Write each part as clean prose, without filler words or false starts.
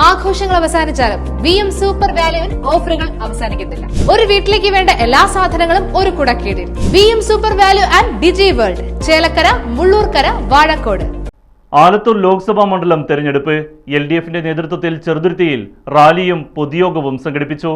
ആഘോഷങ്ങൾ അവസാനിച്ചാലും VM super വാല്യുവിൽ ഓഫറുകൾ അവസാനിക്കുന്നില്ല. ഒരു വീട്ടിലേക്ക് വേണ്ട എല്ലാ സാധനങ്ങളും ഒരു കുടക്കീഴിൽ. VM super value and digi world, Chelakkara, Mullurkara, Vazhakkode. Alathur Lok Sabha മണ്ഡലം തെരഞ്ഞെടുപ്പ് LDFന്റെ നേതൃത്വത്തിൽ ചെറുതുരുത്തിയിൽ റാലിയും പൊതുയോഗവും സംഘടിപ്പിച്ചു.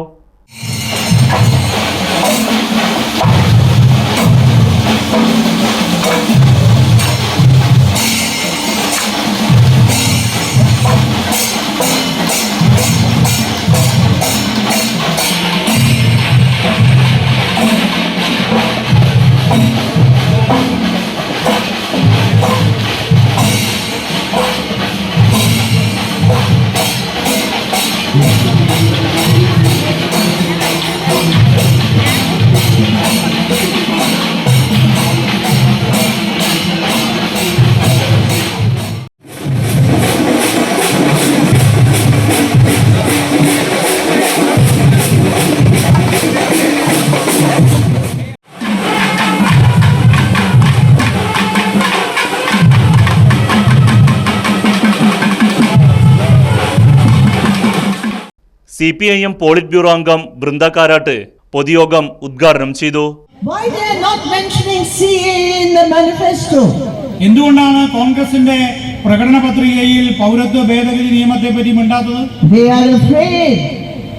CPIM പോളിറ്റ് ബ്യൂറോ അംഗം ബൃന്ദ കാരാട്ട് പൊതുയോഗം ഉദ്ഘാടനം ചെയ്തു. എന്തുകൊണ്ടാണ് കോൺഗ്രസിന്റെ പ്രകടന പത്രികയിൽ പൗരത്വ ഭേദഗതി നിയമത്തെ പറ്റി മിണ്ടാത്തത്?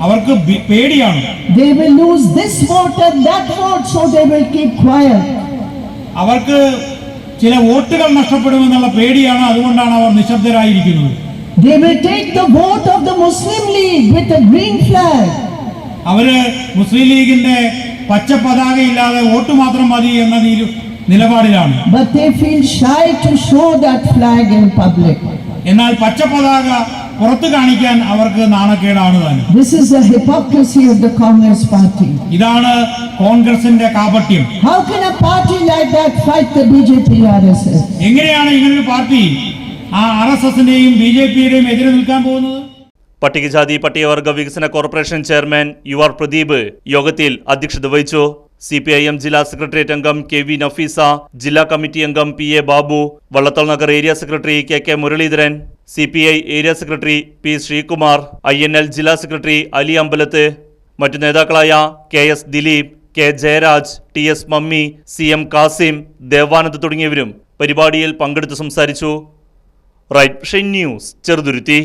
അവർക്ക് പേടിയാണ്. അവർക്ക് ചില വോട്ടുകൾ നഷ്ടപ്പെടുമെന്നുള്ള പേടിയാണ്. അതുകൊണ്ടാണ് അവർ നിശബ്ദരായിരിക്കുന്നത്. They will take the vote of the Muslim League with a green flag. അവര് മുസ്ലിം ലീഗിന്റെ പച്ച പതാക ഇല്ലാതെ വോട്ട് മാത്രം മതി എന്ന നിലപാടിലാണ്. But they feel shy to show that flag in public. എന്നാൽ പച്ച പതാക പുറത്തു കാണിക്കാൻ അവർക്ക് നാണക്കേടാണ് താനും. This is the hypocrisy of the Congress party. ഇതാണ് കോൺഗ്രസിന്റെ കാപട്യം. How can a party like that fight the BJP RSS? എങ്ങനെയാണ് ഇങ്ങനൊരു പാർട്ടി RSSന്റെയും BJPയുടെയും എതിരെ നിൽക്കാൻ പോകുന്നത്? പട്ടികജാതി പട്ടികവർഗ വികസന കോർപ്പറേഷൻ ചെയർമാൻ UR പ്രദീപ് യോഗത്തിൽ അധ്യക്ഷത വഹിച്ചു. CPIM ജില്ലാ സെക്രട്ടേറിയറ്റ് അംഗം KV നഫീസ, ജില്ലാ കമ്മിറ്റി അംഗം PA Babu, Vallathol Nagar area secretary KK Muraleedharan, CPI area secretary P Sreekumar, INL ജില്ലാ സെക്രട്ടറി അലി അമ്പലത്ത്, മറ്റു നേതാക്കളായ KS Dileep, K Jayaraj, TS Mammi, CM Kasim, Devanand തുടങ്ങിയവരും പരിപാടിയിൽ പങ്കെടുത്ത് സംസാരിച്ചു. Right news Cheruthuruthy.